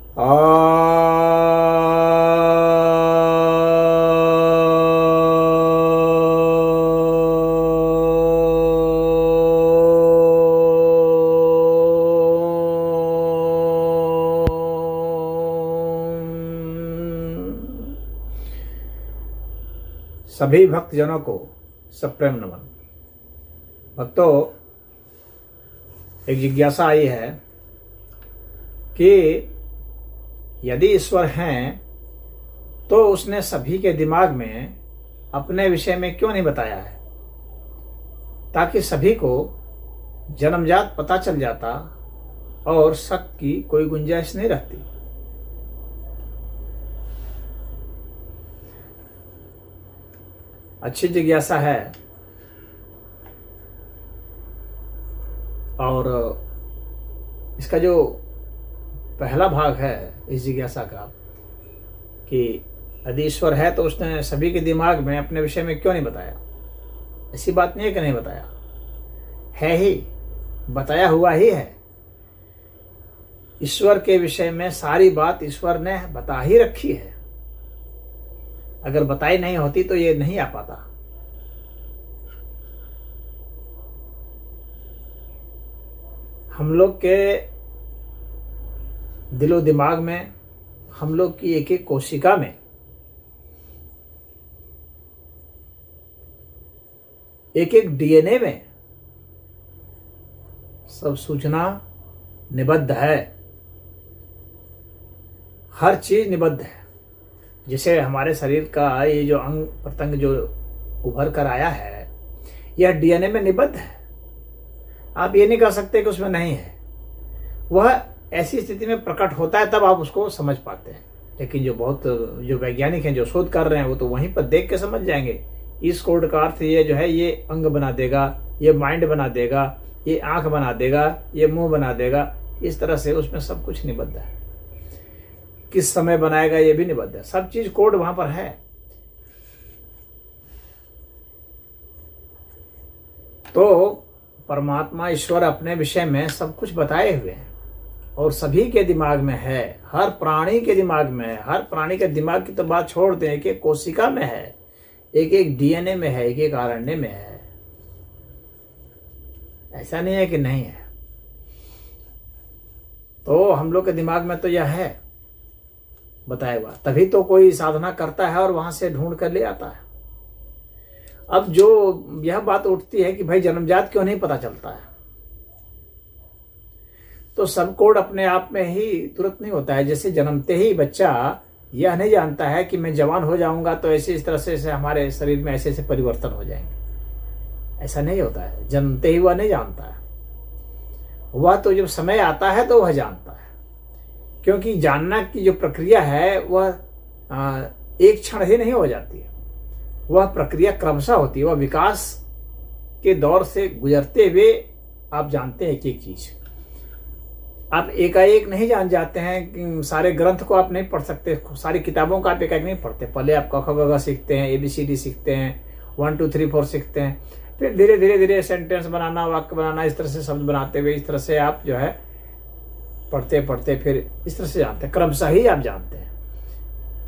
सभी भक्तजनों को सप्रेम नमन। भक्तों, एक जिज्ञासा आई है कि यदि ईश्वर हैं तो उसने सभी के दिमाग में अपने विषय में क्यों नहीं बताया है, ताकि सभी को जन्मजात पता चल जाता और शक की कोई गुंजाइश नहीं रहती। अच्छी जिज्ञासा है और इसका जो पहला भाग है इस जिज्ञासा का कि यदि ईश्वर है तो उसने सभी के दिमाग में अपने विषय में क्यों नहीं बताया। ऐसी बात नहीं है कि नहीं बताया, है ही, बताया हुआ ही है। ईश्वर के विषय में सारी बात ईश्वर ने बता ही रखी है। अगर बताई नहीं होती तो ये नहीं आ पाता। हम लोग के दिलो दिमाग में, हम लोग की एक एक कोशिका में एक एक डीएनए में सब सूचना निबद्ध है। हर चीज निबद्ध है। जैसे हमारे शरीर का ये जो अंग प्रत्यंग जो उभर कर आया है, यह डीएनए में निबद्ध है। आप ये नहीं कह सकते कि उसमें नहीं है। वह ऐसी स्थिति में प्रकट होता है तब आप उसको समझ पाते हैं। लेकिन जो वैज्ञानिक हैं, जो शोध कर रहे हैं, वो तो वहीं पर देख के समझ जाएंगे। इस कोड का अर्थ ये जो है, ये अंग बना देगा, ये माइंड बना देगा, ये आंख बना देगा, ये मुंह बना देगा। इस तरह से उसमें सब कुछ निबद्ध है। किस समय बनाएगा ये भी निबद्ध है। सब चीज कोड वहां पर है। तो परमात्मा ईश्वर अपने विषय में सब कुछ बताए हुए हैं और सभी के दिमाग में है। हर प्राणी के दिमाग में है। हर प्राणी के दिमाग की तो बात छोड़ दें, एक एक कोशिका में है, एक एक डीएनए में है, एक एक आरएनए में है। ऐसा नहीं है कि नहीं है। तो हम लोग के दिमाग में तो यह है बताया हुआ, तभी तो कोई साधना करता है और वहां से ढूंढ कर ले आता है। अब जो यह बात उठती है कि भाई जन्मजात क्यों नहीं पता चलता है, तो सब कोड अपने आप में ही तुरंत नहीं होता है। जैसे जन्मते ही बच्चा यह नहीं जानता है कि मैं जवान हो जाऊंगा तो ऐसे इस तरह से हमारे शरीर में ऐसे ऐसे परिवर्तन हो जाएंगे। ऐसा नहीं होता है। जन्मते ही वह नहीं जानता है। वह तो जब समय आता है तो वह जानता है, क्योंकि जानना की जो प्रक्रिया है वह एक क्षण ही नहीं हो जाती है। वह प्रक्रिया क्रमशः होती है। वह विकास के दौर से गुजरते हुए आप जानते हैं एक एक चीज। आप एकाएक नहीं जान जाते हैं कि सारे ग्रंथ को आप नहीं पढ़ सकते, सारी किताबों का आप एकाएक नहीं पढ़ते। पहले आप क ख ग घ सीखते हैं, ABCD सीखते हैं, 1 2 3 4 सीखते हैं, फिर धीरे धीरे धीरे सेंटेंस बनाना, वाक्य बनाना, इस तरह से शब्द बनाते हुए इस तरह से आप जो है पढ़ते पढ़ते फिर इस तरह से जानते हैं। क्रमशः ही आप जानते हैं।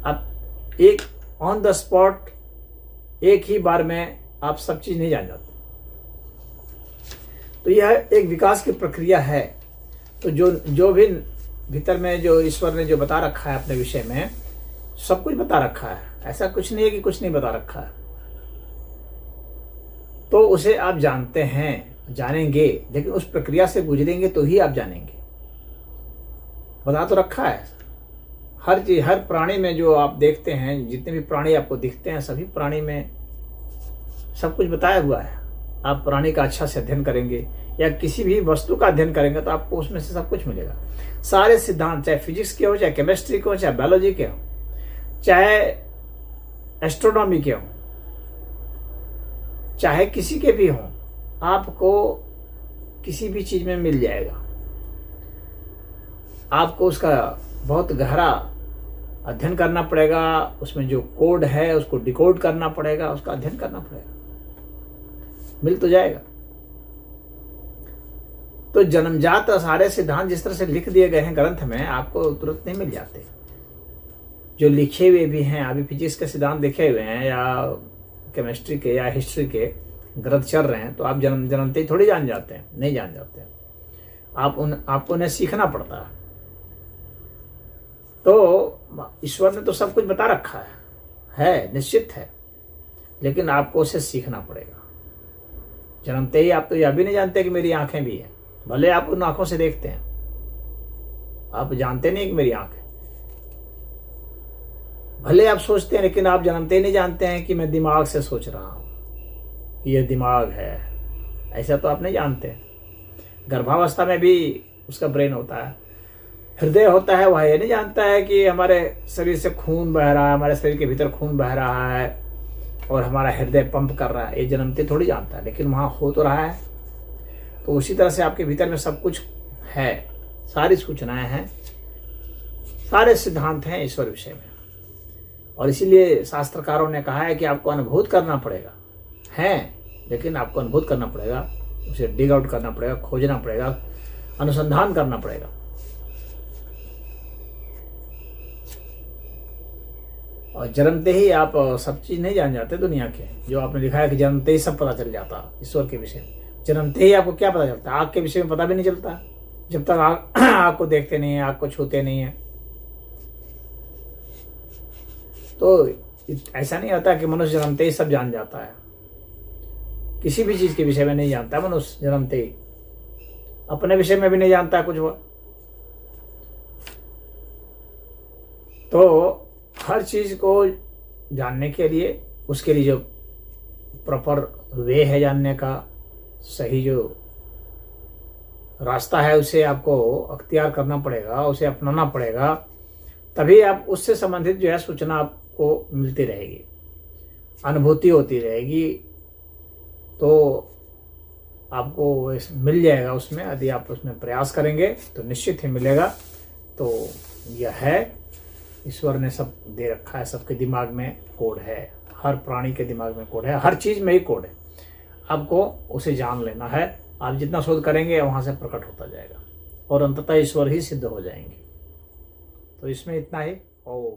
आप एक ऑन द स्पॉट एक ही बार में आप सब चीज नहीं जान जाते। तो यह एक विकास की प्रक्रिया है। तो जो भी भीतर में जो ईश्वर ने जो बता रखा है अपने विषय में, सब कुछ बता रखा है। ऐसा कुछ नहीं है कि कुछ नहीं बता रखा है। तो उसे आप जानते हैं, जानेंगे, लेकिन उस प्रक्रिया से गुजरेंगे तो ही आप जानेंगे। बता तो रखा है हर चीज। हर प्राणी में जो आप देखते हैं, जितने भी प्राणी आपको दिखते हैं, सभी प्राणी में सब कुछ बताया हुआ है। आप प्राणी का अच्छा से अध्ययन करेंगे या किसी भी वस्तु का अध्ययन करेंगे तो आपको उसमें से सब कुछ मिलेगा। सारे सिद्धांत, चाहे फिजिक्स के हो, चाहे केमिस्ट्री के हो, चाहे बायोलॉजी के हो, चाहे एस्ट्रोनॉमी के हो, चाहे किसी के भी हो, आपको किसी भी चीज में मिल जाएगा। आपको उसका बहुत गहरा अध्ययन करना पड़ेगा। उसमें जो कोड है उसको डिकोड करना पड़ेगा, उसका अध्ययन करना पड़ेगा। मिल तो जाएगा। तो जन्मजात सारे सिद्धांत जिस तरह से लिख दिए गए हैं ग्रंथ में, आपको तुरंत नहीं मिल जाते। जो लिखे हुए भी हैं, अभी फिजिक्स के सिद्धांत लिखे हुए हैं या केमिस्ट्री के या हिस्ट्री के ग्रंथ चल रहे हैं, तो आप जन्मते ही थोड़ी जान जाते हैं, नहीं जान जाते। आपको उन्हें सीखना पड़ता है। तो ईश्वर ने तो सब कुछ बता रखा है निश्चित है, लेकिन आपको उसे सीखना पड़ेगा। जन्मते ही आप तो यह भी नहीं जानते कि मेरी आंखें भी हैं, भले आप उन आंखों से देखते हैं, आप जानते नहीं कि मेरी आंख है। भले आप सोचते हैं, लेकिन आप जन्मते ही नहीं जानते हैं कि मैं दिमाग से सोच रहा हूं, कि यह दिमाग है। ऐसा तो आप नहीं जानते। गर्भावस्था में भी उसका ब्रेन होता है, हृदय होता है, वह ये नहीं जानता है कि हमारे शरीर से खून बह रहा है, हमारे शरीर के भीतर खून बह रहा है और हमारा हृदय पंप कर रहा है। ये जन्मते थोड़ी जानता है, लेकिन वहां हो तो रहा है। तो उसी तरह से आपके भीतर में सब कुछ है, सारी सूचनाएं हैं, सारे सिद्धांत हैं ईश्वर विषय में। और इसीलिए शास्त्रकारों ने कहा है कि आपको अनुभूत करना पड़ेगा, है, लेकिन आपको अनुभूत करना पड़ेगा, उसे डिग आउट करना पड़ेगा, खोजना पड़ेगा, अनुसंधान करना पड़ेगा। और जन्मते ही आप सब चीज नहीं जान जाते दुनिया के, जो आपने लिखा है कि जन्मते ही सब पता चल जाता ईश्वर के विषय में। जन्मते ही आपको क्या पता चलता है? आग के विषय में पता भी नहीं चलता जब तक आग को देखते नहीं है, आग को छूते नहीं है। तो ऐसा नहीं होता कि मनुष्य जन्मते ही सब जान जाता है। किसी भी चीज के विषय में नहीं जानता है मनुष्य जन्मते ही, अपने विषय में भी नहीं जानता है कुछ वो। तो हर चीज को जानने के लिए, उसके लिए जो प्रॉपर वे है जानने का, सही जो रास्ता है, उसे आपको अख्तियार करना पड़ेगा, उसे अपनाना पड़ेगा। तभी आप उससे संबंधित जो है सूचना आपको मिलती रहेगी, अनुभूति होती रहेगी। तो आपको मिल जाएगा उसमें, यदि आप उसमें प्रयास करेंगे तो निश्चित ही मिलेगा। तो यह है, ईश्वर ने सब दे रखा है, सबके दिमाग में कोड है, हर प्राणी के दिमाग में कोड है, हर चीज में ही कोड है। आपको उसे जान लेना है। आप जितना शोध करेंगे वहां से प्रकट होता जाएगा और अंततः ईश्वर ही सिद्ध हो जाएंगे। तो इसमें इतना ही। ओम।